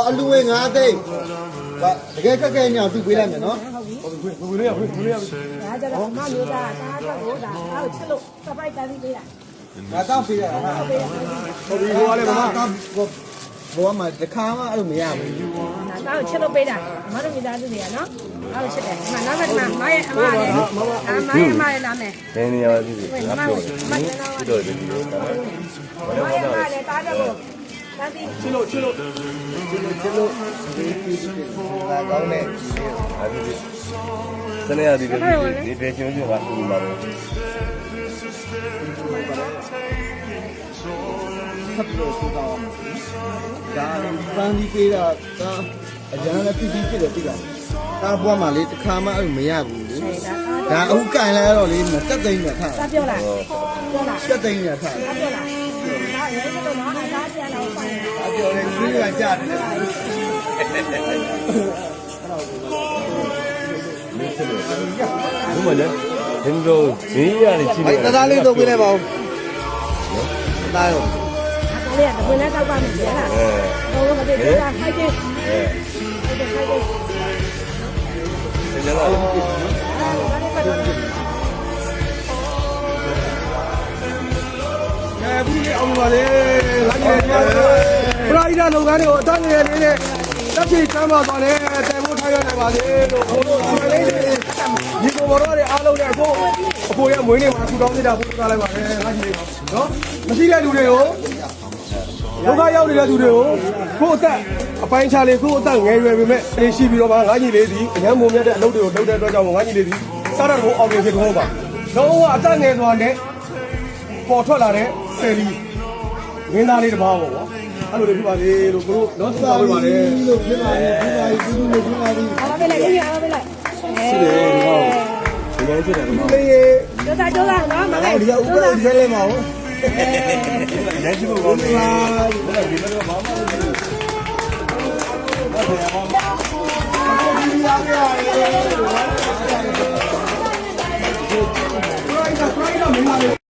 အလူငွေ9သိန်းတကယ်ခက်ခဲညောင်သူ့ပေးလိုက်မယ်နော်ဘယ်လိုရဒါကြတော့မမျိုးသားတားတော့ဒါအားချစ်လို့စပိုက်တန်းပြီးပေးတာ ငါတောက်ပေးရတာဟာဟိုဒီဟိုကလည်းမဘောမှာတခါမှအဲ့လိုမရဘူး ဒါတော့ချစ်လို့ပေးတာမတို့မိသားစုတွေကနော်အားလို့ချစ်တယ်ဒီမှာနောက်ကဒီမှာမရဲ့အမလည်းအမရဲ့လာမယ် နင်းနေရပါသေးတယ်ငါပြောဒီတော့ဒီလိုတာ မရဲ့အမလည်းတားတော့တားပြီးချစ်လို့ဒီကောင်းနေ အဲ့ဒီစနေရဒီဒီပြေချင်းချင်းပါဘူးပါတော့ ဖတ်လို့ဆိုတော့ဒါပန်းဒီပေးတာဒါအကြမ်းလည်းပြည့်ပြည့်ဖြစ်တယ်သိလားဒါဘွားမှာလေတခါမှအဲ့လိုမရဘူးလေဒါအခုကင်လိုက်တော့လေတက်သိန်းနဲ့ထား တားပြောလားပြောလား တက်သိန်းနဲ့ထား တားပြောလားဒါရဲကတော့နော်အသားပြန်တော့ဆိုင်တာ အပြောရင်ကြီးကကြားတယ် ဘုမလည်းဒီလိုဈေးရတယ်ကြည့် အဲ့တသားလေးတော့ပြလိုက်ပါဦးတားရော ဒါလေးကတပွင့်နဲ့တောက်ပါမယ်ကျလားဟိုကတည်းကဖိုက်တယ်ဖိုက်တယ် စနေလာ ဘူးလေအောင်ပါလေလာကြည့်ရပရာဟိတလုပ်ငန်းတွေကိုအတန်းငယ်လေးနဲ့တက်ပြချမ်းပါသွားလေတိုင်ဖို့ထားရနိုင်ပါလေလို့ဘုလို့ဒီလေးဒီကိုဘောတော့အားလုံးနဲ့အဖိုးရမွေးနေမှာထူတောင်းနေတာပို့ထားလိုက်ပါလေလာကြည့်နော်မရှိတဲ့လူတွေကိုဒုက္ခရောက်နေတဲ့လူတွေကိုကိုယ့်အသက်အပိုင်းခြားလေးကိုယ့်အသက်ငယ်ရွယ်ပေမဲ့အေးရှိပြီးတော့မှငါကြီးလေးဒီအញ្ញမ်းမုံမြတ်တဲ့အလုပ်တွေကိုလုပ်တဲ့အတွက်ကြောင့်ငါကြီးလေးဒီစားရတော့အောင်မြင်ဖြစ်တော့ပါတော့အသက်ငယ်စွာနဲ့ပေါ်ထွက်လာတဲ့ဆယ်လီမင်းသားလေးတစ်ပါးပေါ့ကွာအဲ့လိုလေးဖြစ်ပါလေလို့ကိုတို့တော့စားပေးပါလေလို့ဖြစ်ပါလေဖြစ်ပါလေဒီလိုဖြစ်ပါလေ အားပေးလိုက်ဒီအားပေးလိုက် ရှိတယ်ဒီကောင်ဒီလိုဖြစ်တယ်ဒီကောင်လေး ကျောသားကျောသားနော်မလေး ဒီကဥပဒေထဲလဲမအောင် ရဲကြည့်ဖို့ကောင်းတယ်ဒီလိုတော့ဘာမှမလုပ်ဘူး ဒီရပြ